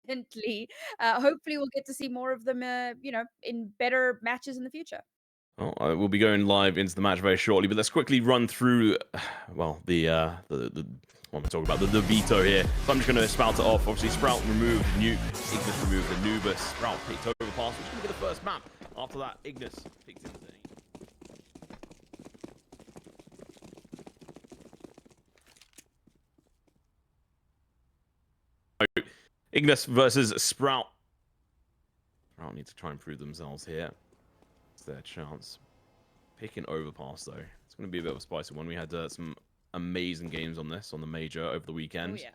Definitely. Hopefully, we'll get to see more of them, in better matches in the future. Well, we'll be going live into the match very shortly, but let's quickly run through, well, the what am I talking about? The veto here. So I'm just going to spout it off. Obviously, Sprout removed Nuke, Ignis removed Anubis, Sprout picked Overpass, which is going to be the first map. After that, Ignis picked Insane. Ignis versus Sprout. Sprout need to try and prove themselves here. It's their chance. Picking Overpass, though. It's going to be a bit of a spicy one. We had some amazing games on this, on the major over the weekend. Oh, yeah.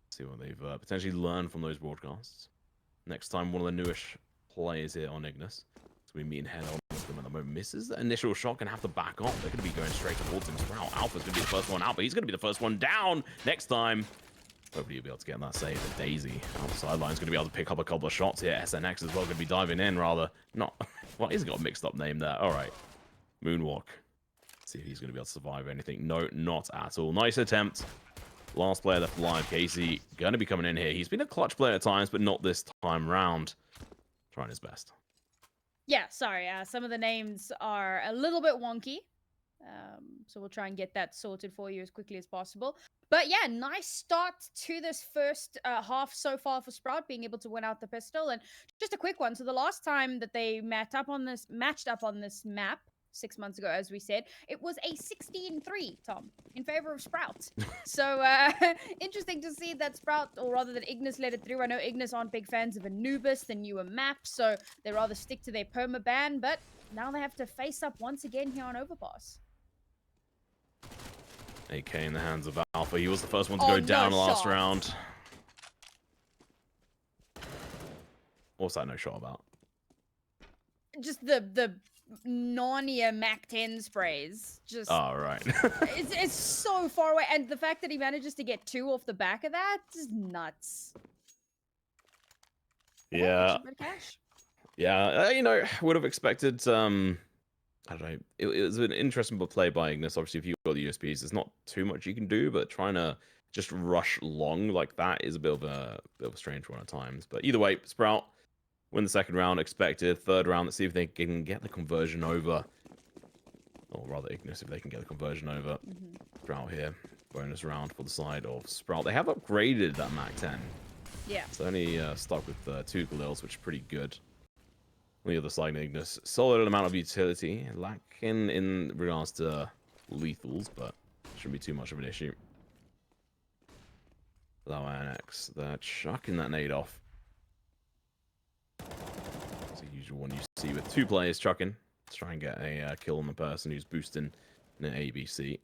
See what they've potentially learned from those broadcasts. Next time, one of the newish players here on Ignis. So we meeting head on with them at the moment. Misses the initial shot, gonna have to back off. They're gonna be going straight towards him. Sprout Alpha's gonna be the first one out, but he's gonna be the first one down. Next time, hopefully you'll be able to get that save. But Daisy on the sideline's gonna be able to pick up a couple of shots here. SNX as well gonna be diving in rather. Not well, he's got a mixed up name there. Alright. Moonwalk. See if he's gonna be able to survive anything. No, not at all. Nice attempt. Last player left alive, Casey, going to be coming in here. He's been a clutch player at times, but not this time round. Trying his best. Yeah, sorry. Some of the names are a little bit wonky. So we'll try and get that sorted for you as quickly as possible. But yeah, nice start to this first half so far for Sprout, being able to win out the pistol. And just a quick one. So the last time that they matched up on this map, 6 months ago, as we said, it was a 16-3, Tom, in favor of Sprout. So interesting to see that Sprout, or rather that Ignis let it through. I know Ignis aren't big fans of Anubis, the newer map, so they rather stick to their perma ban, but now they have to face up once again here on Overpass. AK in the hands of Alpha. He was the first one to go down last round. What's that no shot about? Just the Narnia Mac 10 sprays. Just right. it's so far away, and the fact that he manages to get 2 off the back of that is nuts. Yeah. Cash. Yeah, would have expected I don't know. It was an interesting play by Ignis. Obviously, if you've got the USPs, there's not too much you can do, but trying to just rush long like that is a bit of a strange one at times. But either way, Sprout win the second round, expected. Third round, let's see if they can get the conversion over. Or rather, Ignis, if they can get the conversion over. Sprout here. Bonus round for the side of Sprout. They have upgraded that Mac 10. Yeah. It's only stuck with 2 Galils, which is pretty good. On the other side, Ignis, solid amount of utility. Lacking in regards to lethals, but shouldn't be too much of an issue. Low NX, they're chucking that nade off. It's the usual one you see with 2 players chucking. Let's try and get a kill on the person who's boosting in an ABC.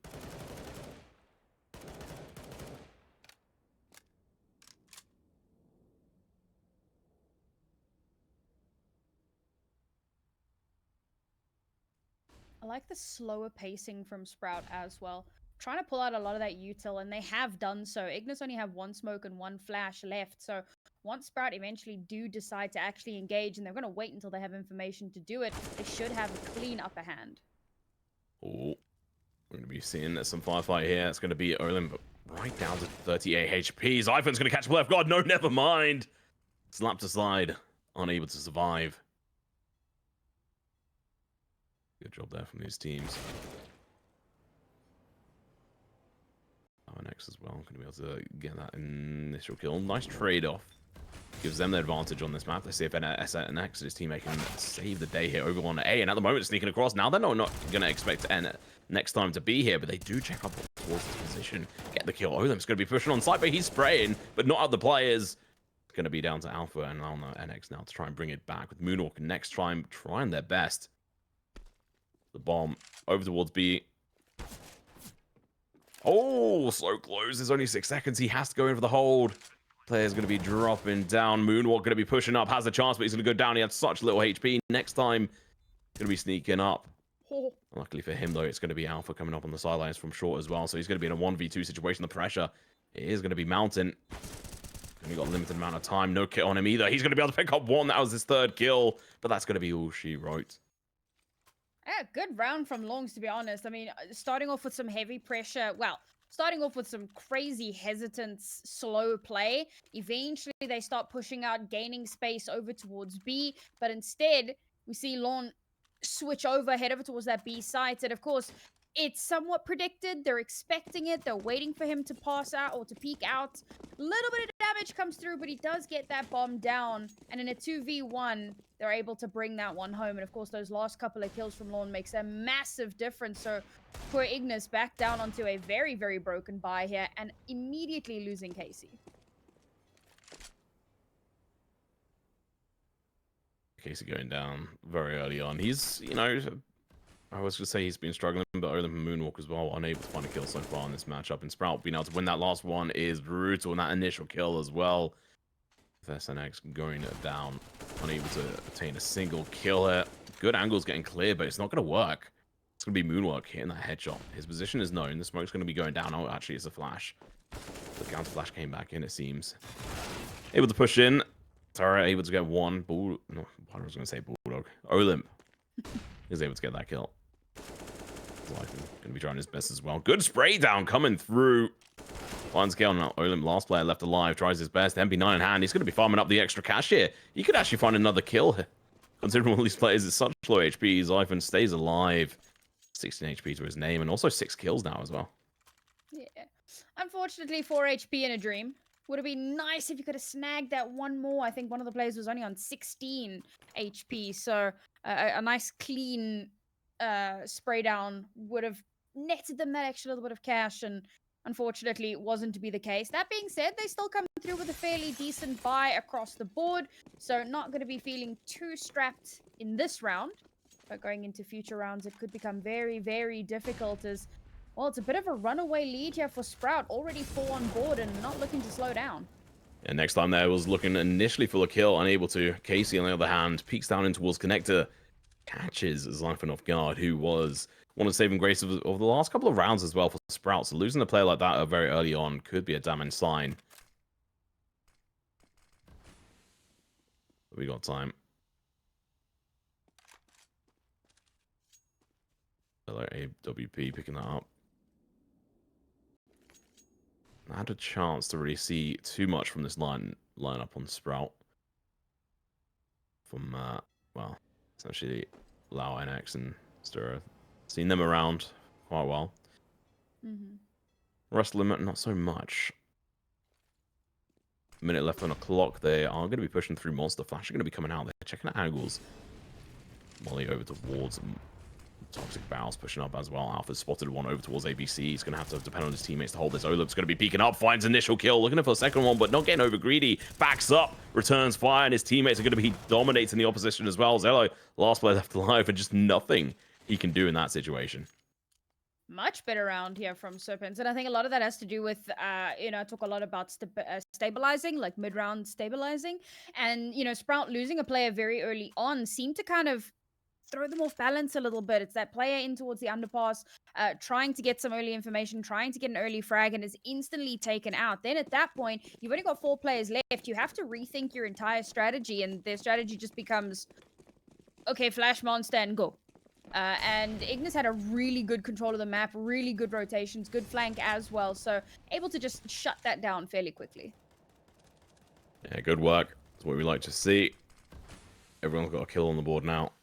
I like the slower pacing from Sprout as well. Trying to pull out a lot of that util, and they have done so. Ignis only have 1 smoke and 1 flash left, so once Sprout eventually do decide to actually engage, and they're going to wait until they have information to do it, they should have a clean upper hand. Oh, we're going to be seeing some firefight here. It's going to be Olin, but right down to 38 HP. Zyphon's going to catch left guard. No, never mind. Slapped aside, unable to survive. Good job there from these teams. Next as well, going to be able to get that initial kill. Nice trade-off. Gives them the advantage on this map. Let's see if SNX and his teammate can save the day here over on A. And at the moment, sneaking across. Now they're not going to expect next time to be here, but they do check up towards this position. Get the kill. Olim's going to be pushing on site, but he's spraying, but not other players. It's going to be down to Alpha and on NX now to try and bring it back with Moonwalk and next trying their best. The bomb over towards B. Oh, so close. There's only 6 seconds. He has to go in for the hold. Player's going to be dropping down. Moonwalk going to be pushing up. Has a chance, but he's going to go down. He had such little HP. Next time, going to be sneaking up. Luckily for him, though, it's going to be Alpha coming up on the sidelines from short as well. So he's going to be in a 1v2 situation. The pressure is going to be mounting. Only got a limited amount of time. No kit on him either. He's going to be able to pick up 1. That was his 3rd kill. But that's going to be all she wrote. Yeah, good round from Longs, to be honest. I mean, starting off with some heavy pressure. Well, starting off with some crazy hesitance, slow play. Eventually, they start pushing out, gaining space over towards B, but instead, we see Lorne switch over, head over towards that B site, and of course, it's somewhat predicted. They're expecting it. They're waiting for him to pass out or to peek out. Little bit of damage comes through, but he does get that bomb down. And in a 2v1, they're able to bring that one home. And of course, those last couple of kills from Lorne makes a massive difference. So for Ignis, back down onto a very, very broken buy here and immediately losing Casey. Casey going down very early on. He's, you know, I was going to say he's been struggling, but other than Moonwalk as well, unable to find a kill so far in this matchup. And Sprout being able to win that last one is brutal, and that initial kill as well. SNX going down, unable to attain a single kill here. Good angles getting clear, but it's not going to work. It's going to be Moonwalk hitting that headshot. His position is known. The smoke's going to be going down. Oh, actually, it's a flash. The counter flash came back in, it seems. Able to push in. Tara able to get one. No, I was going to say Bulldog. Olymp is able to get that kill. Going to be trying his best as well. Good spray down coming through. Finds kill now. Olymp, last player left alive, tries his best. MP9 in hand. He's going to be farming up the extra cash here. He could actually find another kill here. Considering all these players is such low HP, Zyphon stays alive. 16 HP to his name, and also 6 kills now as well. Yeah. Unfortunately, 4 HP in a dream. Would have been nice if you could have snagged that one more. I think one of the players was only on 16 HP, so a nice clean spray down would have netted them that extra little bit of cash, and unfortunately it wasn't to be the case. That being said, they still come through with a fairly decent buy across the board, so not going to be feeling too strapped in this round. But going into future rounds, it could become very, very difficult as, well, it's a bit of a runaway lead here for Sprout. Already 4 on board and not looking to slow down. And next time there was looking initially for a kill, unable to. Casey, on the other hand, peeks down in towards Connector. Catches Zyphon off guard, who was one of the saving grace of the last couple of rounds as well for Sprout. So losing a player like that very early on could be a damning sign. We got time. AWP picking that up. I had a chance to really see too much from this lineup on Sprout. From, well, essentially Lau, NX, and StaehrH. Seen them around quite well. Rest limit, not so much. Minute left on the clock. They are going to be pushing through Monster. Flash are going to be coming out. They're checking out angles. Molly over towards them. Toxic Barrels pushing up as well. Alpha spotted one over towards ABC. He's going to have to depend on his teammates to hold this. Olup's going to be peeking up. Finds initial kill. Looking for a second one, but not getting over greedy. Backs up. Returns fire, and his teammates are going to be dominating the opposition as well. Zello, last player left alive, and just nothing he can do in that situation. Much better round here from Serpens. And I think a lot of that has to do with, you know, I talk a lot about stabilizing, like mid-round stabilizing. And, you know, Sprout losing a player very early on seemed to kind of throw them off balance a little bit. It's that player in towards the underpass, trying to get some early information, trying to get an early frag, and is instantly taken out. Then at that point, you've only got 4 players left. You have to rethink your entire strategy, and their strategy just becomes, okay, flash monster and go. And Ignis had a really good control of the map, really good rotations, good flank as well, so able to just shut that down fairly quickly. Yeah, good work. That's what we like to see. Everyone's got a kill on the board now.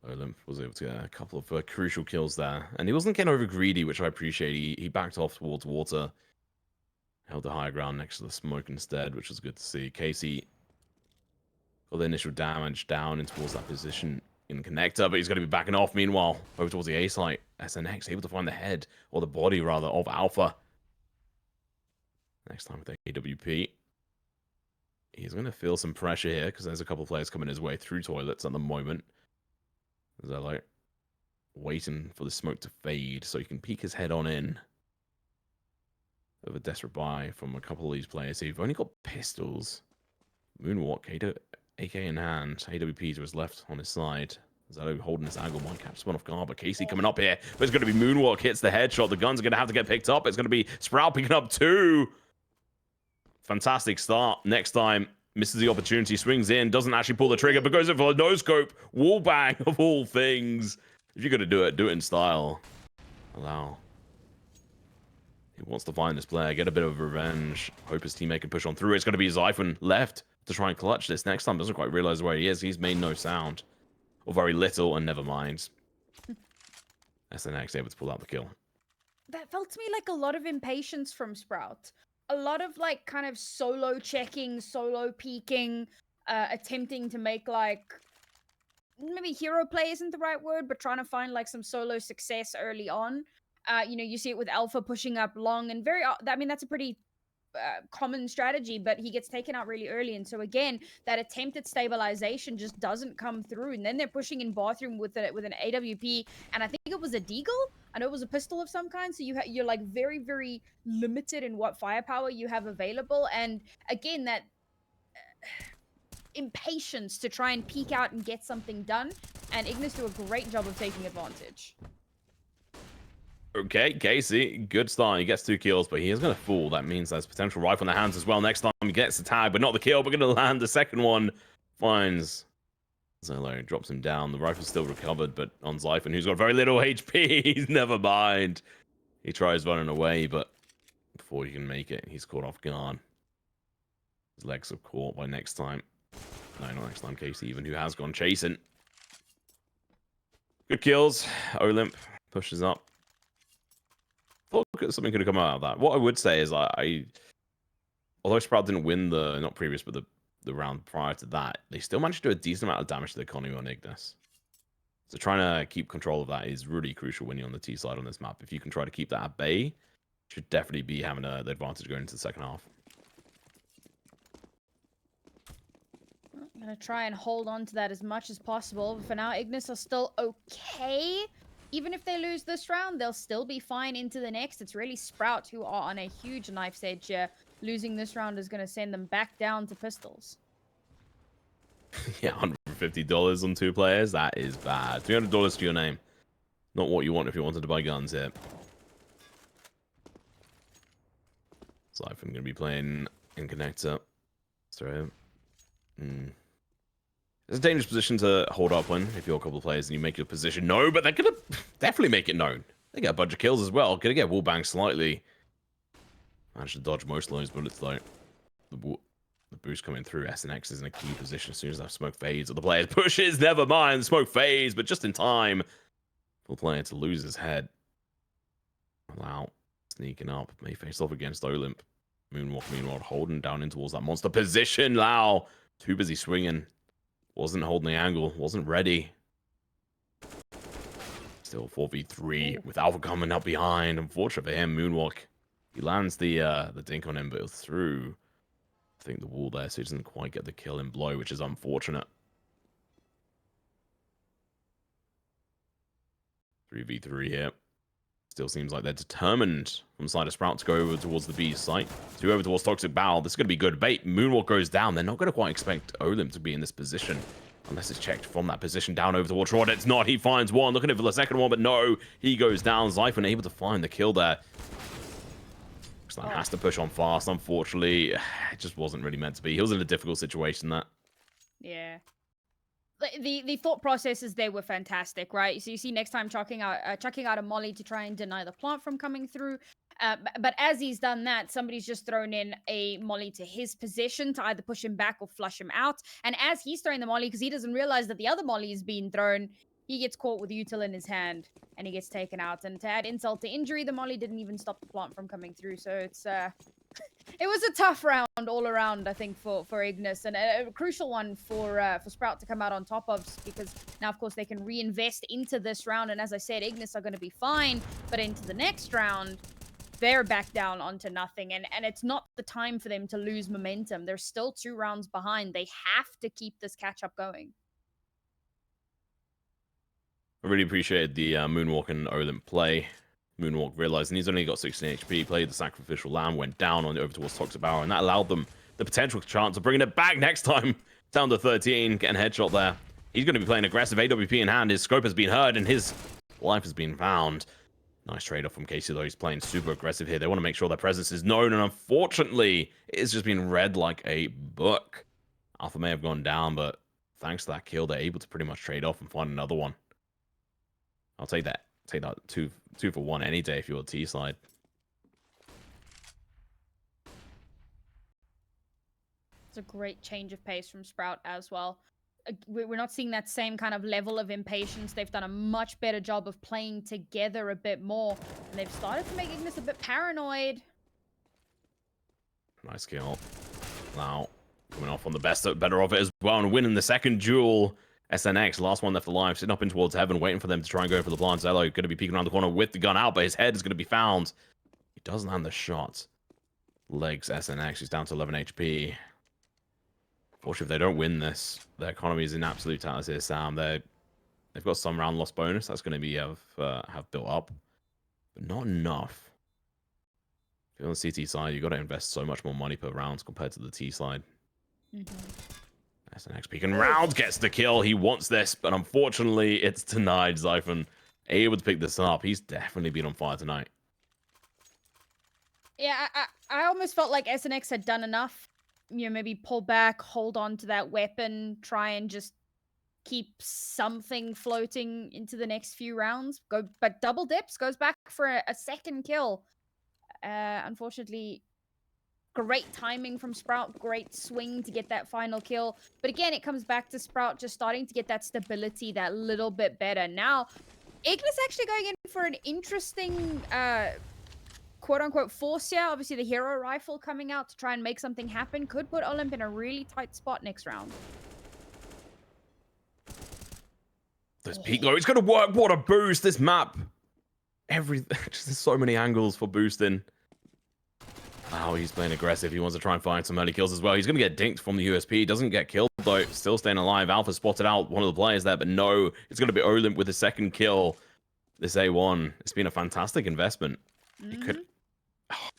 Olymp was able to get a couple of crucial kills there. And he wasn't getting over greedy, which I appreciate. He backed off towards water. Held the higher ground next to the smoke instead, which was good to see. Casey got the initial damage down in towards that position in connector, but he's going to be backing off. Meanwhile, over towards the A site, SNX able to find the head, or the body rather, of Alpha. Next time with the AWP. He's going to feel some pressure here, because there's a couple of players coming his way through toilets at the moment. Zello waiting for the smoke to fade so he can peek his head on in. Of a desperate buy from a couple of these players who've only got pistols. Moonwalk, AK in hand, AWP to his left on his side. Zello holding his angle, might catch spun off guard, but Casey coming up here. But it's going to be Moonwalk, hits the headshot. The guns are going to have to get picked up. It's going to be Sprout picking up 2. Fantastic start. Next time, misses the opportunity, swings in, doesn't actually pull the trigger, but goes in for a no-scope. Wall bang of all things. If you're going to do it in style. Allow. He wants to find this player, get a bit of revenge. Hope his teammate can push on through. It's going to be Zyphon left to try and clutch this. Next time, doesn't quite realize where he is. He's made no sound. Or very little, and never mind. SNX able to pull out the kill. That felt to me like a lot of impatience from Sprout. A lot of like kind of solo checking, solo peeking, attempting to make like maybe hero play isn't the right word, but trying to find like some solo success early on. You know, you see it with Alpha pushing up long and I mean, that's a pretty common strategy, but he gets taken out really early. And so again, that attempt at stabilization just doesn't come through. And then they're pushing in bathroom with an AWP, and I think it was a deagle. I know it was a pistol of some kind. So you're like very, very limited in what firepower you have available. And again, that impatience to try and peek out and get something done. And Ignis do a great job of taking advantage. Okay, Casey, good start. He gets 2 kills, but he is going to fall. That means there's potential rifle in the hands as well. Next time he gets the tag, but not the kill. We're going to land the second one. Finds Zello, drops him down. The rifle's still recovered, but on Zyphon, who's got very little HP, he's never mind. He tries running away, but before he can make it, he's caught off guard. His legs are caught by next time. No, not next time, Casey, even, who has gone chasing. Good kills. Olymp pushes up. Something could have come out of that. What I would say is although Sprout didn't win not previous, but the round prior to that, they still managed to do a decent amount of damage to the economy on Ignis. So trying to keep control of that is really crucial when you're on the T side on this map. If you can try to keep that at bay, should definitely be having the advantage going into the second half. I'm going to try and hold on to that as much as possible. For now, Ignis are still okay. Even if they lose this round, they'll still be fine into the next. It's really Sprout who are on a huge knife's edge here. Losing this round is going to send them back down to pistols. Yeah, $150 on 2 players. That is bad. $300 to your name. Not what you want if you wanted to buy guns here. Zyphon going to be playing in connector. Throw. It's a dangerous position to hold up in if you're a couple of players and you make your position known, but they're going to definitely make it known. They get a bunch of kills as well. Going to get wallbanged slightly. Managed to dodge most of those bullets, though. The boost coming through. SNX is in a key position as soon as that smoke fades. Or the player pushes. Never mind. The smoke fades, but just in time for the player to lose his head. Allow. Sneaking up. May face off against Olymp. Moonwalk, meanwhile, holding down in towards that monster position. Lau. Too busy swinging. Wasn't holding the angle. Wasn't ready. Still 4v3 with Alpha coming up behind. Unfortunate for him, Moonwalk. He lands the dink on him, but through, I think, the wall there, so he doesn't quite get the kill in blow, which is unfortunate. 3v3 here. Still seems like they're determined from the side of Sprout to go over towards the B site. 2 over towards Toxic Barrel. This is going to be good bait. Moonwalk goes down. They're not going to quite expect Olymp to be in this position. Unless it's checked from that position down over towards Rod. It's not. He finds one. Looking for the second one, but no. He goes down. Zyphon able to find the kill there. Slam has to push on fast. Unfortunately, it just wasn't really meant to be. He was in a difficult situation, that. Yeah. The thought processes there were fantastic, right? So you see next time chucking out a molly to try and deny the plant from coming through. But as he's done that, somebody's just thrown in a molly to his position to either push him back or flush him out. And as he's throwing the molly, because he doesn't realize that the other molly is being thrown, he gets caught with util in his hand and he gets taken out. And to add insult to injury, the molly didn't even stop the plant from coming through. So it's it was a tough round all around, I think, for Ignis, and a crucial one for Sprout to come out on top of, because now, of course, they can reinvest into this round. And as I said, Ignis are going to be fine, but into the next round, they're back down onto nothing, and it's not the time for them to lose momentum. They're still 2 rounds behind. They have to keep this catch-up going. I really appreciated the Moonwalk and Olymp play. Moonwalk realizing he's only got 16 HP, played the sacrificial lamb, went down on over towards Toxic Barrel, and that allowed them the potential chance of bringing it back next time. Down to 13, getting a headshot there. He's going to be playing aggressive, AWP in hand. His scope has been heard, and his life has been found. Nice trade-off from Casey, though. He's playing super aggressive here. They want to make sure their presence is known, and unfortunately, it's just been read like a book. Alpha may have gone down, but thanks to that kill, they're able to pretty much trade off and find another one. I'll take that take that two for one any day if you're T side. It's a great change of pace from Sprout as well. We're not seeing that same kind of level of impatience. They've done a much better job of playing together a bit more. And they've started to make Ignis a bit paranoid. Nice kill. Now, coming off on the better of it as well and winning the second duel. SNX, last one left alive, sitting up in towards heaven, waiting for them to try and go for the blind. Zello going to be peeking around the corner with the gun out, but his head is going to be found. He does land the shot. Legs SNX, he's down to 11 HP. Fortunately, if they don't win this, their economy is in absolute tatters here, Sam. They've got some round loss bonus that's going to be have built up, but not enough. If you're on the CT side, you've got to invest so much more money per round compared to the T side. SNX peeking round, gets the kill. He wants this, but unfortunately, it's denied. Zyphon able to pick this up. He's definitely been on fire tonight. Yeah, I almost felt like SNX had done enough. You know, maybe pull back, hold on to that weapon, try and just keep something floating into the next few rounds. But double dips, goes back for a second kill. Unfortunately, great timing from Sprout, great swing to get that final kill. But again, it comes back to Sprout just starting to get that stability that little bit better. Now, Ignis actually going in for an interesting quote-unquote force here. Obviously, the hero rifle coming out to try and make something happen could put Olymp in a really tight spot next round. This peak though, it's going to work. What a boost! This map, just there's so many angles for boosting. Wow, he's playing aggressive. He wants to try and find some early kills as well. He's going to get dinked from the USP. Doesn't get killed though. Still staying alive. Alpha spotted out one of the players there, but no, it's going to be Olymp with the second kill. This A1. It's been a fantastic investment. It could. Oh,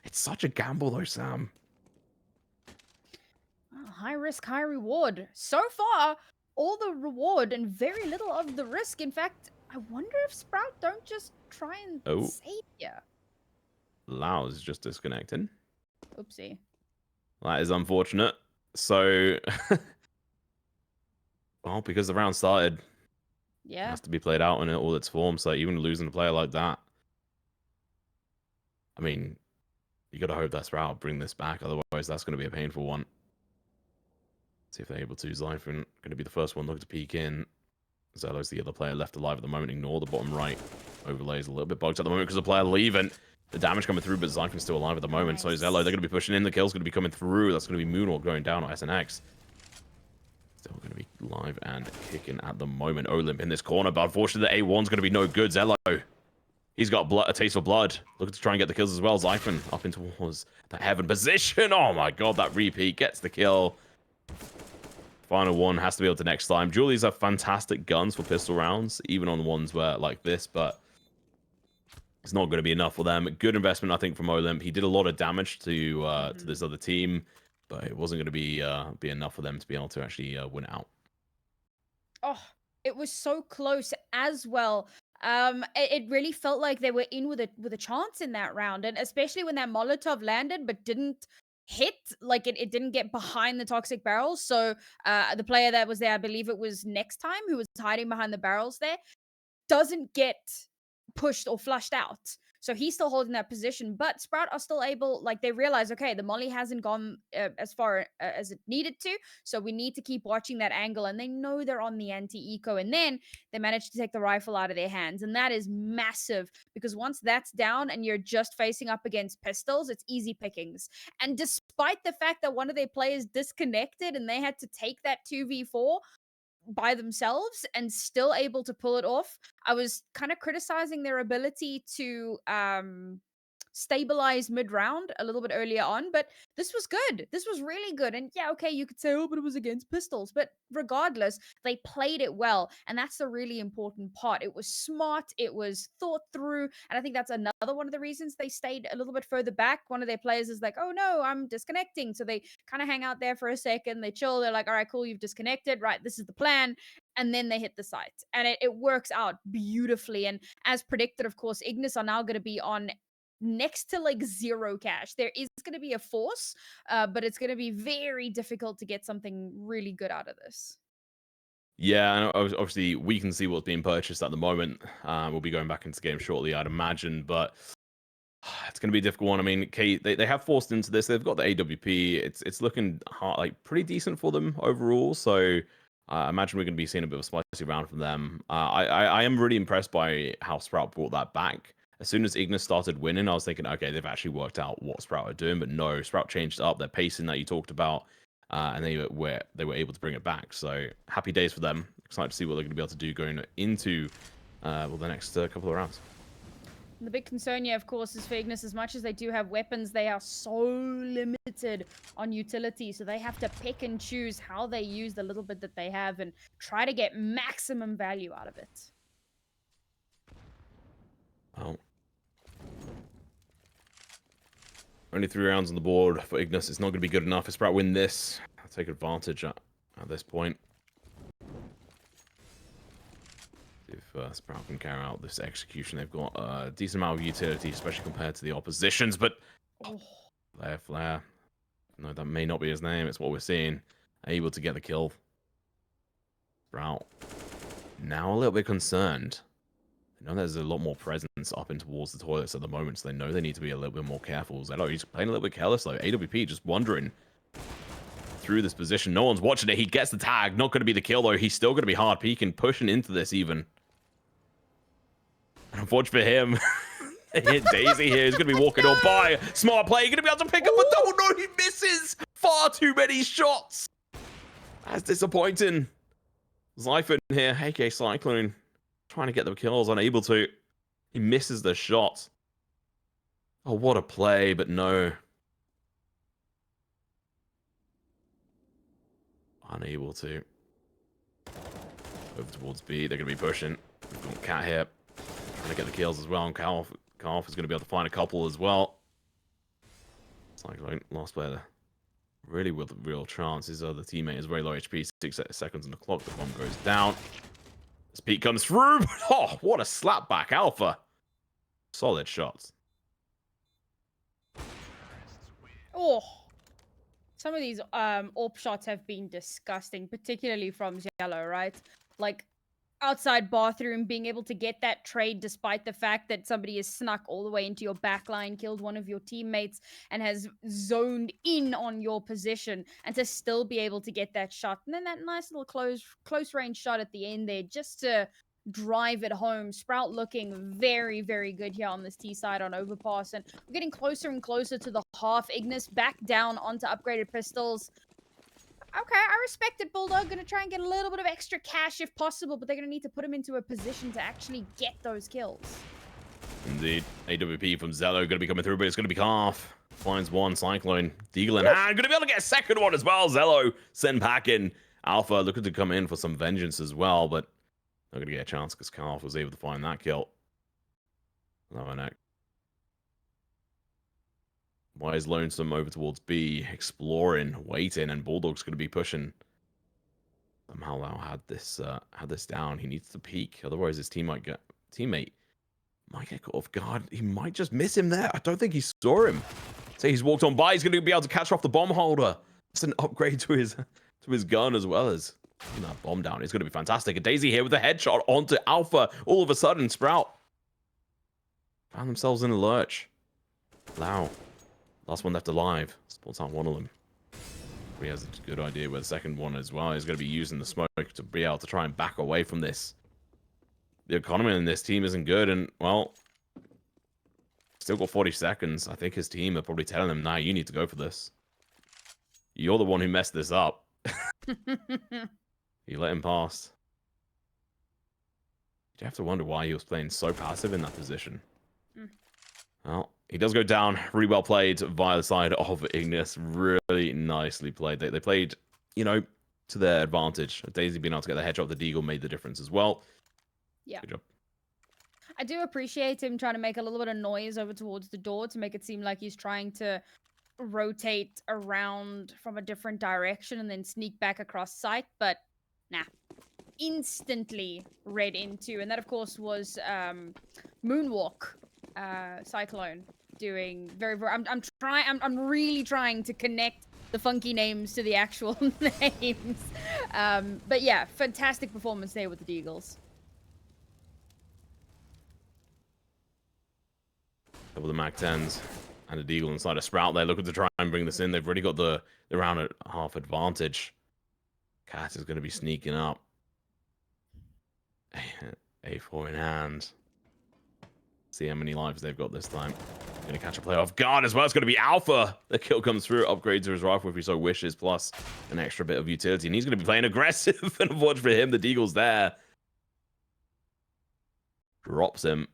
it's such a gamble though, Sam. High risk, high reward. So far, all the reward and very little of the risk. In fact, I wonder if Sprout don't just try and save you. Lau is just disconnecting. Oopsie. That is unfortunate. So, well, because the round started, it has to be played out in all its form. So even losing a player like that, I mean, you got to hope that Sprout bring this back. Otherwise, that's going to be a painful one. See if they're able to. Zyphon going to be the first one looking to peek in. Zello's the other player left alive at the moment. Ignore the bottom right overlay is a little bit bugged at the moment because the player leaving. The damage coming through, but Zyphon's still alive at the moment. So Zello, they're going to be pushing in. The kill's going to be coming through. That's going to be Moonwalk going down on SNX. Still going to be live and kicking at the moment. Olymp in this corner, but unfortunately the A1's going to be no good. Zello, he's got a taste of blood. Looking to try and get the kills as well. Zyphon up in towards the heaven position. Oh my god, that repeat gets the kill. Final one has to be able to next time. Julies are fantastic guns for pistol rounds, even on ones where like this, but it's not going to be enough for them. Good investment, I think, from Olymp. He did a lot of damage to this other team, but it wasn't going to be enough for them to be able to actually win out. Oh, it was so close as well. It really felt like they were in with a chance in that round, and especially when that Molotov landed but didn't hit, like it didn't get behind the toxic barrels. So the player that was there, I believe it was Next Time, who was hiding behind the barrels there, doesn't get pushed or flushed out. So he's still holding that position, but Sprout are still able, like they realize, okay, the molly hasn't gone as far as it needed to, so we need to keep watching that angle, and they know they're on the anti-eco, and then they manage to take the rifle out of their hands, and that is massive, because once that's down and you're just facing up against pistols, it's easy pickings. And despite the fact that one of their players disconnected and they had to take that 2v4 by themselves and still able to pull it off, I was kind of criticizing their ability to stabilize mid-round a little bit earlier on, but this was good. This was really good. And yeah, okay, you could say, oh, but it was against pistols. But regardless, they played it well. And that's the really important part. It was smart. It was thought through. And I think that's another one of the reasons they stayed a little bit further back. One of their players is like, oh no, I'm disconnecting. So they kind of hang out there for a second. They chill. They're like, all right, cool, you've disconnected. Right, this is the plan. And then they hit the site. And it works out beautifully. And as predicted, of course, Ignis are now going to be on next to like zero cash. There is going to be a force, but it's going to be very difficult to get something really good out of this. Yeah, and obviously we can see what's being purchased at the moment. We'll be going back into the game shortly, I'd imagine, but it's going to be a difficult one. I mean, they have forced into this. They've got the AWP. It's looking hard, like pretty decent for them overall. So I imagine we're going to be seeing a bit of a spicy round from them. I am really impressed by how Sprout brought that back. As soon as Ignis started winning, I was thinking, okay, they've actually worked out what Sprout are doing. But no, Sprout changed up their pacing that you talked about, and they were able to bring it back. So happy days for them. Excited to see what they're going to be able to do going into well, the next couple of rounds. The big concern here, of course, is for Ignis. As much as they do have weapons, they are so limited on utility. So they have to pick and choose how they use the little bit that they have and try to get maximum value out of it. Oh. Only 3 rounds on the board for Ignis. It's not going to be good enough. If Sprout win this, I'll take advantage at this point. If Sprout can carry out this execution, they've got a decent amount of utility, especially compared to the oppositions. But Flare. No, that may not be his name. It's what we're seeing. Able to get the kill. Sprout now a little bit concerned. I know there's a lot more presence up and towards the toilets at the moment, so they know they need to be a little bit more careful. Zello, he's playing a little bit careless though. AWP just wandering through this position. No one's watching it. He gets the tag. Not going to be the kill though. He's still going to be hard peeking, pushing into this even. And unfortunately for him, hit Daisy here. He's going to be walking on by. Smart play. Going to be able to pick up a double. No, he misses. Far too many shots. That's disappointing. Zyphon here. AK Cyclone. Trying to get the kills, unable to. He misses the shot. Oh, what a play, but no. Unable to. Over towards B. They're going to be pushing. We've got Cat here. Trying to get the kills as well. And Karl is going to be able to find a couple as well. It's like last player there. Really with a real chance. His other teammate is very low HP. 6 seconds on the clock. The bomb goes down. This peek comes through. Oh, what a slapback, Alpha. Solid shots. Oh, some of these AWP shots have been disgusting, particularly from CSGO, right? Like, outside bathroom, being able to get that trade despite the fact that somebody is snuck all the way into your backline, killed one of your teammates, and has zoned in on your position, and to still be able to get that shot. And then that nice little close range shot at the end there, just to drive it home. Sprout looking very, very good here on this T side on Overpass, and we're getting closer and closer to the half. Ignis back down onto upgraded pistols. Okay, I respect it, Bulldog. Gonna try and get a little bit of extra cash if possible, but they're gonna need to put him into a position to actually get those kills. Indeed. AWP from Zello gonna be coming through, but it's gonna be Calf. Finds one, Cyclone. Deagle in hand. Gonna be able to get a second one as well. Zello send back in. Alpha looking to come in for some vengeance as well, but not gonna get a chance because Calf was able to find that kill. Lowerneck. Wise Lonesome over towards B, exploring, waiting, and Bulldog's going to be pushing. Somehow Lau had this down. He needs to peek, otherwise his teammate might get caught off guard. He might just miss him there. I don't think he saw him. Say he's walked on by. He's going to be able to catch off the bomb holder. It's an upgrade to his gun as well as that bomb down. It's going to be fantastic. A Daisy here with a headshot onto Alpha. All of a sudden, Sprout found themselves in a lurch. Lau. Last one left alive. Spots out one of them. He has a good idea where the second one as well. He's going to be using the smoke to be able to try and back away from this. The economy in this team isn't good, and, well, still got 40 seconds. I think his team are probably telling him, nah, you need to go for this. You're the one who messed this up. You let him pass. You have to wonder why he was playing so passive in that position. Well, he does go down. Really well played via the side of Ignis. Really nicely played. They played, to their advantage. Daisy being able to get the headshot of the Deagle made the difference as well. Yeah. Good job. I do appreciate him trying to make a little bit of noise over towards the door to make it seem like he's trying to rotate around from a different direction and then sneak back across site, but nah. Instantly read into, and that of course was Moonwalk. Cyclone doing very I'm really trying to connect funky names to the actual names. But yeah, fantastic performance there with the Deagles. Couple of the Mac 10s and a Deagle inside a Sprout. They're looking to try and bring this in. They've already got the round at half advantage. Cat is going to be sneaking up. A4 in hand. See how many lives they've got this time. Going to catch a player off guard as well. It's going to be Alpha. The kill comes through. Upgrade to his rifle if he so wishes, plus an extra bit of utility. And he's going to be playing aggressive. And watch for him. The Deagle's there. Drops him.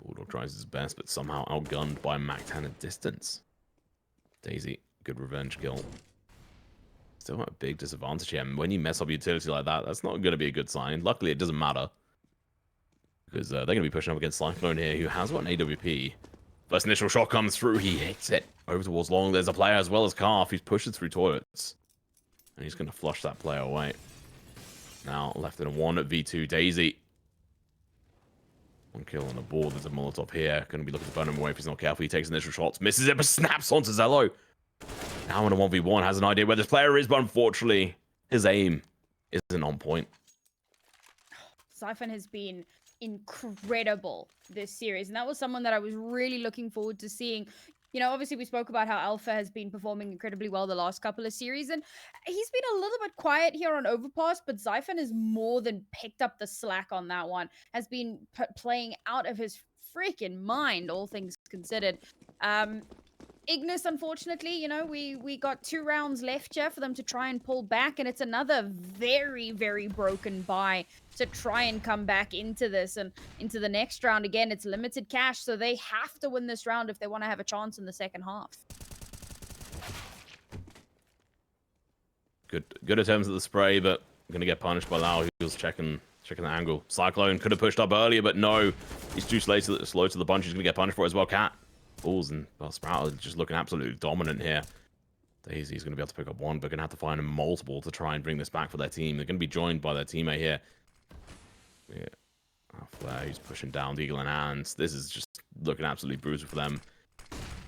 Bulldog tries his best, but somehow outgunned by Mac 10 at distance. Daisy, good revenge kill. Still at a big disadvantage here. And when you mess up utility like that, that's not going to be a good sign. Luckily, it doesn't matter. Because they're going to be pushing up against Cyclone here, who has got an AWP. First initial shot comes through. He hits it over towards Long. There's a player as well as Calf. He's pushing through toilets. And he's going to flush that player away. Now, left in a 1 at V2. Daisy. 1 kill on the board. There's a Molotov here. Going to be looking to burn him away if he's not careful. He takes initial shots. Misses it, but snaps onto ZeLLOW. Now in a 1v1. Has an idea where this player is, but unfortunately, his aim isn't on point. Zyphon has been incredible this series, and that was someone that I was really looking forward to seeing. You know, obviously we spoke about how Alpha has been performing incredibly well the last couple of series, and he's been a little bit quiet here on Overpass, but Zyphon has more than picked up the slack on that one. Has been playing out of his freaking mind, all things considered. Ignis, unfortunately, you know, we got 2 rounds left here for them to try and pull back, and it's another very, very broken buy to try and come back into this and into the next round. Again, it's limited cash, so they have to win this round if they want to have a chance in the second half. Good attempts at the spray, but going to get punished by Lau, who was checking the angle. Cyclone could have pushed up earlier, but no. He's too slow to the bunch. He's going to get punished for it as well. Cat. Balls and Sprout are just looking absolutely dominant here. Daisy's going to be able to pick up 1, but going to have to find a multiple to try and bring this back for their team. They're going to be joined by their teammate here. Yeah. Flare, who's pushing down the Eagle in hands. This is just looking absolutely brutal for them.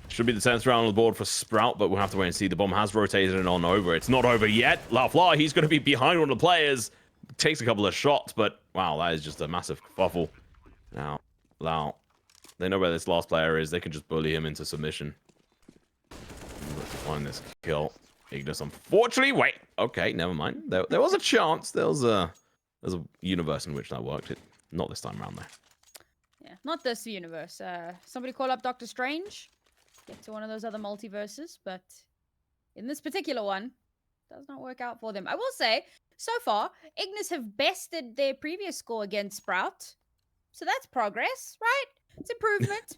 Should be the 10th round on the board for Sprout, but we'll have to wait and see. The bomb has rotated and on over. It's not over yet. LaFleur, he's going to be behind one of the players. Takes a couple of shots, but wow, that is just a massive kerfuffle. Now, Lau. They know where this last player is. They can just bully him into submission. Let's find this kill. Ignis, unfortunately. Wait. Okay, never mind. There was a chance. There's a universe in which that worked. Not this time around, though. Yeah, not this universe. Somebody call up Doctor Strange. Get to one of those other multiverses. But in this particular one, it does not work out for them. I will say, so far, Ignis have bested their previous score against Sprout. So that's progress, right? It's improvement,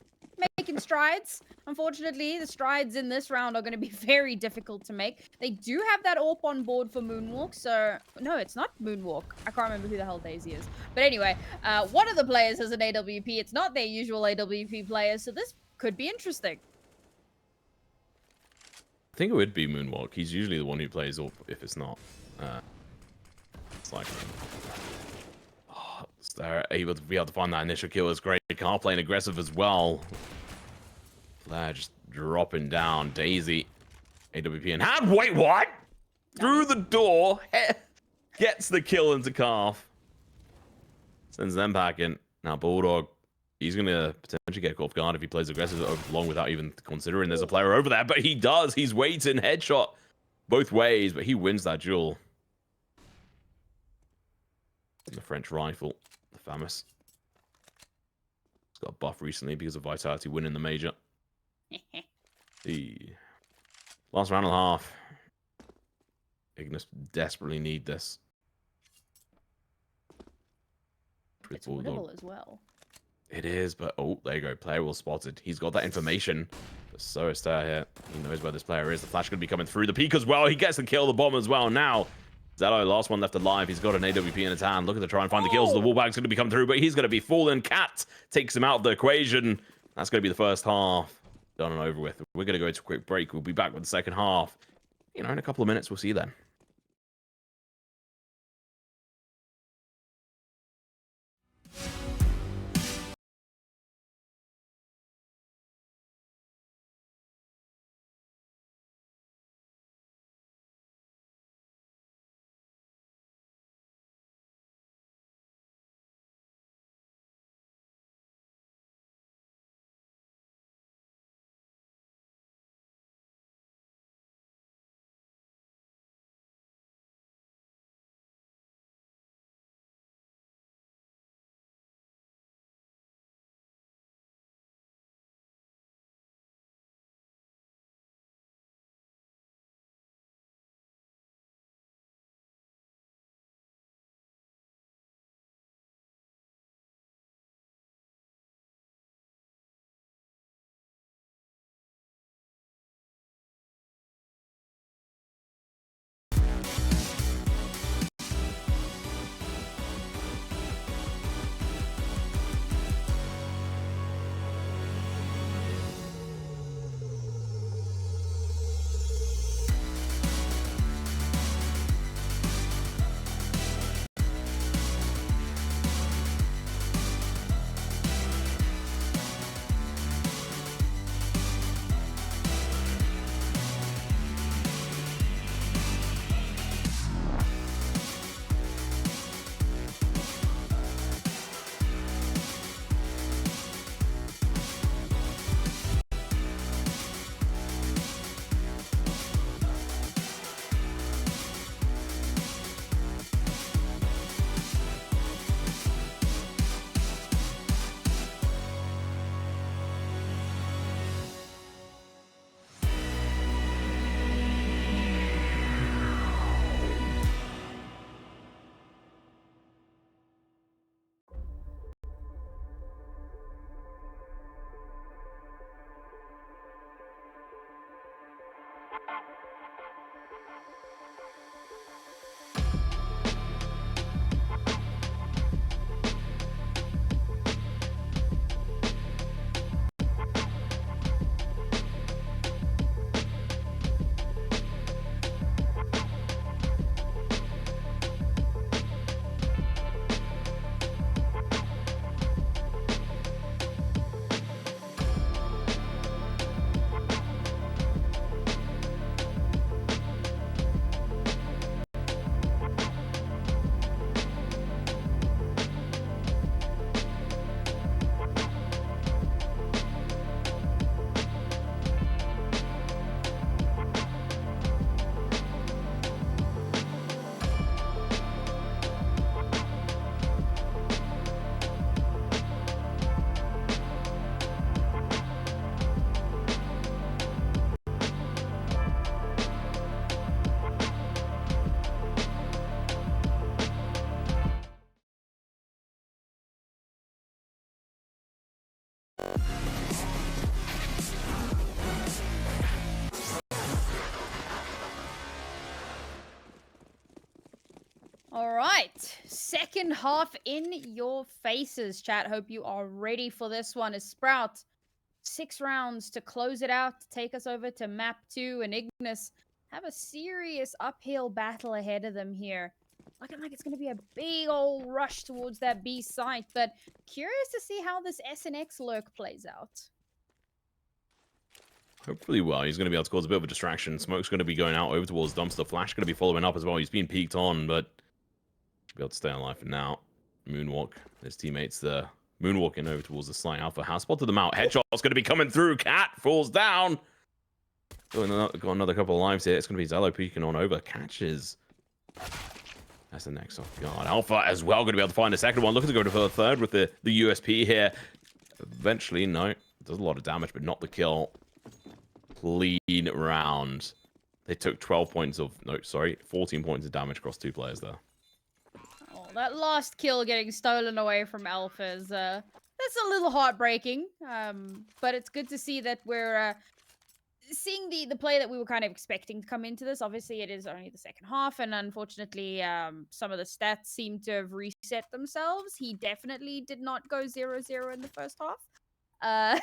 making strides. Unfortunately, the strides in this round are going to be very difficult to make. They do have that AWP on board for Moonwalk, so... No, it's not Moonwalk. I can't remember who the hell Daisy is. But anyway, one of the players has an AWP. It's not their usual AWP player, so this could be interesting. I think it would be Moonwalk. He's usually the one who plays AWP if it's not. It's like... They're able to find that initial kill is great. Car playing aggressive as well. Flare just dropping down. Daisy, AWP in hand. Wait, what? Through the door. Gets the kill into Calf. Sends them back in. Now Bulldog, he's going to potentially get caught off guard if he plays aggressive over long without even considering there's a player over there. But he does. He's waiting. Headshot both ways, but he wins that duel. The French rifle. The famous. He's got a buff recently because of Vitality winning the major. The last round and a half. Ignis desperately need this. It's winnable as well. It is, but oh, there you go. Player will spotted. He's got that information. But so is StaehrH here. He knows where this player is. The flash could be coming through the peak as well. He gets to kill the bomb as well. Now ZeLLOW, last one left alive. He's got an AWP in his hand. Looking to try and find the kills. The wallbag's going to be coming through, but he's going to be falling. Cat takes him out of the equation. That's going to be the first half. Done and over with. We're going to go to a quick break. We'll be back with the second half. You know, in a couple of minutes. We'll see you then. All right, second half in your faces, chat. Hope you are ready for this one. As Sprout, 6 rounds to close it out, to take us over to map 2, and Ignis have a serious uphill battle ahead of them here. Looking like it's going to be a big old rush towards that B site, but curious to see how this SNX lurk plays out. Hopefully well. He's going to be able to cause a bit of a distraction. Smoke's going to be going out over towards Dumpster. Flash going to be following up as well. He's been peeked on, but should be able to stay alive for now. Moonwalk. His teammates there. Moonwalking over towards the slight alpha. Has spotted them out. Headshot's going to be coming through. Cat falls down. Got another couple of lives here. It's going to be Zello peeking on over. Catches. That's the next off guard. Alpha as well. Going to be able to find a second one. Looking to go to the third with the USP here. Eventually, no. Does a lot of damage, but not the kill. Clean round. They took 12 points of... No, sorry. 14 points of damage across 2 players there. Oh, that last kill getting stolen away from Alpha is... that's a little heartbreaking. But it's good to see that we're... seeing the play that we were kind of expecting to come into this. Obviously, it is only the second half, and unfortunately, some of the stats seem to have reset themselves. He definitely did not go 0-0 in the first half.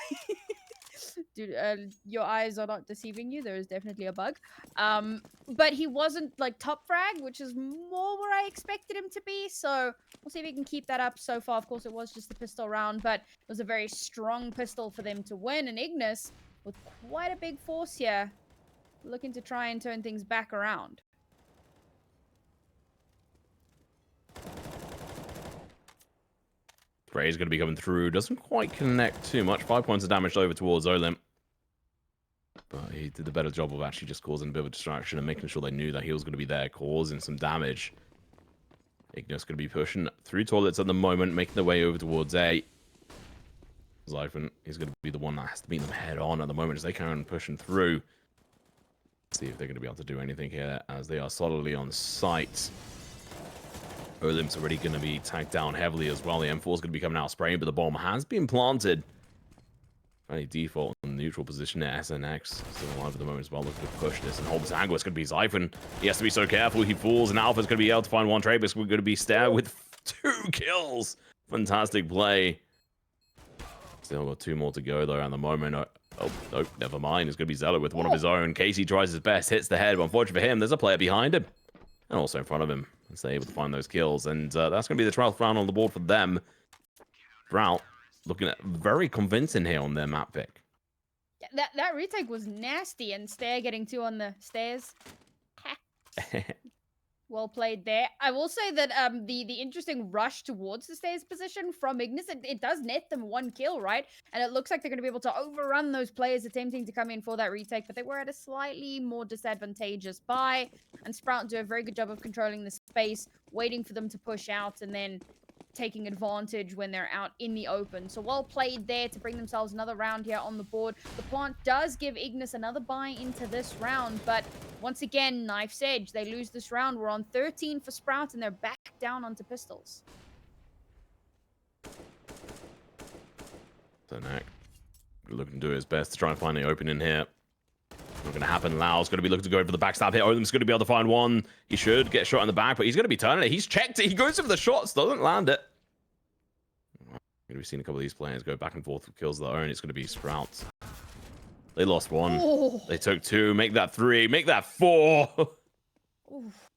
Dude, your eyes are not deceiving you. There is definitely a bug. But he wasn't, like, top frag, which is more where I expected him to be, so we'll see if he can keep that up so far. Of course, it was just a pistol round, but it was a very strong pistol for them to win, and Ignis, with quite a big force here, looking to try and turn things back around. Spray's going to be coming through. Doesn't quite connect too much. 5 points of damage over towards Olimp. But he did a better job of actually just causing a bit of a distraction and making sure they knew that he was going to be there, causing some damage. Ignis going to be pushing through toilets at the moment, making their way over towards A. Zyphon is going to be the one that has to meet them head on at the moment as they carry on pushing through. See if they're going to be able to do anything here as they are solidly on site. Olimp's already going to be tagged down heavily as well. The M4 is going to be coming out spraying, but the bomb has been planted. Any default in neutral position there. SNX still alive at the moment as well. Looking to push this and hold this angle. It's going to be Zyphon. He has to be so careful. He falls, and Alpha's going to be able to find one trade, but we're going to be StaehrH with 2 kills. Fantastic play. Still got 2 more to go though at the moment. Oh, nope, never mind. It's going to be Zello with one of his own. Casey tries his best, hits the head, but unfortunately for him, there's a player behind him. And also in front of him. As they're able to find those kills. And that's going to be the 12th round on the board for them. Sprout looking at very convincing here on their map pick. Yeah, that retake was nasty, and StaehrH getting 2 on the stairs. Well played there. I will say that the interesting rush towards the stairs position from Ignis, it does net them 1 kill, right? And it looks like they're going to be able to overrun those players attempting to come in for that retake, but they were at a slightly more disadvantageous buy, and Sprout do a very good job of controlling the space, waiting for them to push out, and then taking advantage when they're out in the open. So well played there to bring themselves another round here on the board. The plant does give Ignis another buy into this round, but once again, knife's edge. They lose this round. We're on 13 for Sprout, and they're back down onto pistols. So Knack looking to do his best to try and find the opening here. Not going to happen. Lau's going to be looking to go for the backstab here. Olim's going to be able to find one. He should get shot in the back, but he's going to be turning it. He's checked it. He goes for the shots, doesn't land it. We're going to be seeing a couple of these players go back and forth with kills of their own. It's going to be Sprout. They lost 1. Oh. They took 2. Make that 3. Make that 4. Oof.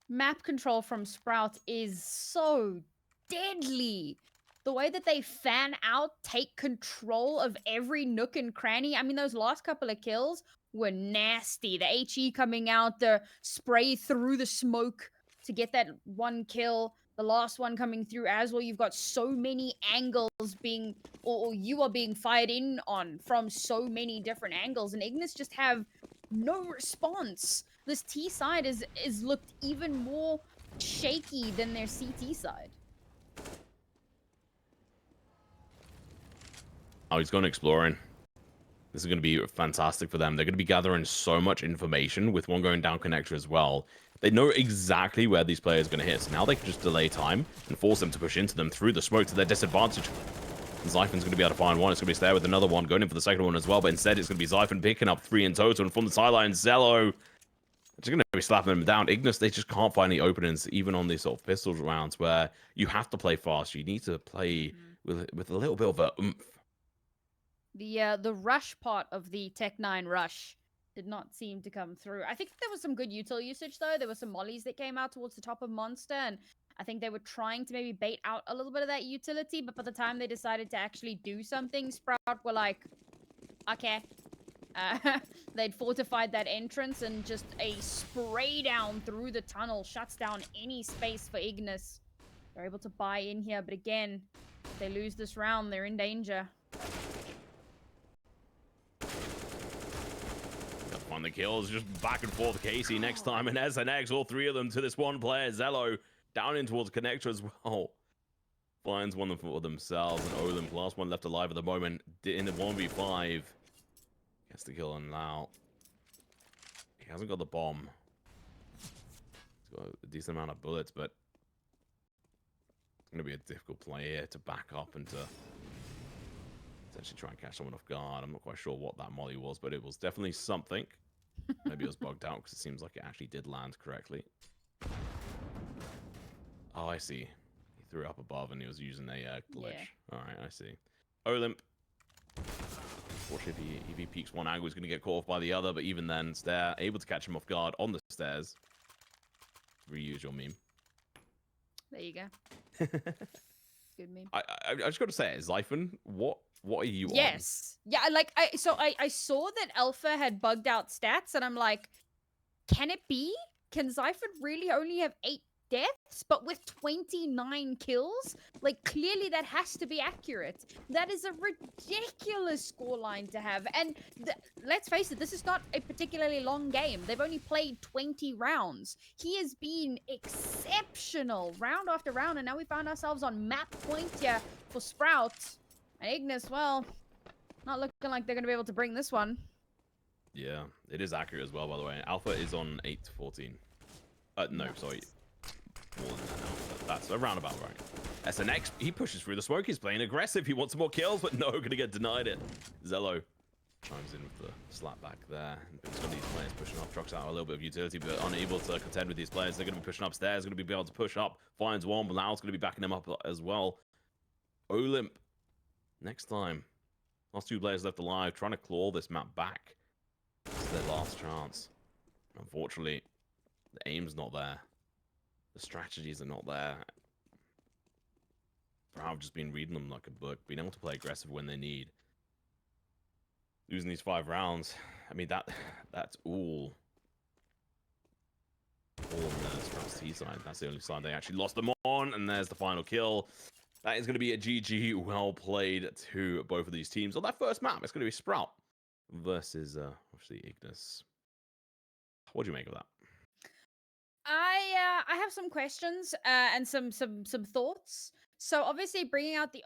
Map control from Sprout is so deadly. The way that they fan out, take control of every nook and cranny. I mean, those last couple of kills were nasty. The HE coming out, the spray through the smoke to get that 1 kill. The last one coming through as well. You've got so many angles being, or you are being fired in on from so many different angles. And Ignis just have no response. This T side is looked even more shaky than their CT side. Oh, he's going exploring. This is going to be fantastic for them. They're going to be gathering so much information with one going down connector as well. They know exactly where these players are going to hit. So now they can just delay time and force them to push into them through the smoke to their disadvantage. And Zyphon's going to be able to find one. It's going to be StaehrH with another one, going in for the second one as well. But instead, it's going to be Zyphon picking up 3 in total. And from the sideline, Zello Just going to be slapping them down. Ignis, they just can't find any openings, even on these sort of pistol rounds where you have to play fast. You need to play with a little bit of a oomph. The rush part of the Tech 9 rush did not seem to come through. I think there was some good util usage, though. There were some mollies that came out towards the top of Monster, and I think they were trying to maybe bait out a little bit of that utility, but by the time they decided to actually do something, Sprout were like, okay. They'd fortified that entrance, and just a spray down through the tunnel shuts down any space for Ignis. They're able to buy in here, but again, if they lose this round, they're in danger. Find the kills, just back and forth. Casey next time, and SNX, all three of them to this one player. ZeLlow down in towards Connector as well. Finds one for themselves, and Olymp, last one left alive at the moment, in the 1v5. Gets the kill on now. He hasn't got the bomb. He's got a decent amount of bullets, but it's going to be a difficult play here to back up and to potentially try and catch someone off guard. I'm not quite sure what that molly was, but it was definitely something. Maybe it was bugged out because it seems like it actually did land correctly. Oh, I see. He threw it up above and he was using a glitch. Yeah. All right, I see. Olymp. Unfortunately, if he peeks one angle, he's going to get caught off by the other. But even then, Stair able to catch him off guard on the stairs. Reuse your meme. There you go. Good meme. I just got to say, Zyphon, what are you on? Yes. Yeah, like, I saw that Alpha had bugged out stats, and I'm like, can it be? Can Zyphon really only have 8 deaths, but with 29 kills? Like, clearly that has to be accurate. That is a ridiculous scoreline to have. And let's face it, this is not a particularly long game. They've only played 20 rounds. He has been exceptional round after round, and now we found ourselves on map point here for Sprout. And Ignis, well, not looking like they're going to be able to bring this one. Yeah, it is accurate as well, by the way. Alpha is on 8-14. No, nice. Sorry. More than that now. That's around about right. SNX, he pushes through the smoke. He's playing aggressive. He wants some more kills, but no, going to get denied it. ZeLlow chimes in with the slap back there. Some of these players pushing up. Trucks out a little bit of utility, but unable to contend with these players. They're going to be pushing upstairs. Going to be able to push up. Finds one, but Lau's going to be backing him up as well. Olymp, next time. Last 2 players left alive, trying to claw this map back. It's their last chance. Unfortunately, the aim's not there. The strategies are not there. I've just been reading them like a book, being able to play aggressive when they need. Losing these 5 rounds, I mean, that's all on the Sprout-T side. That's the only side they actually lost them on, and there's the final kill. That is going to be a GG. Well played to both of these teams. On that first map, it's going to be Sprout versus, obviously, Ignis. What do you make of that? I have some questions and some thoughts. So obviously bringing out the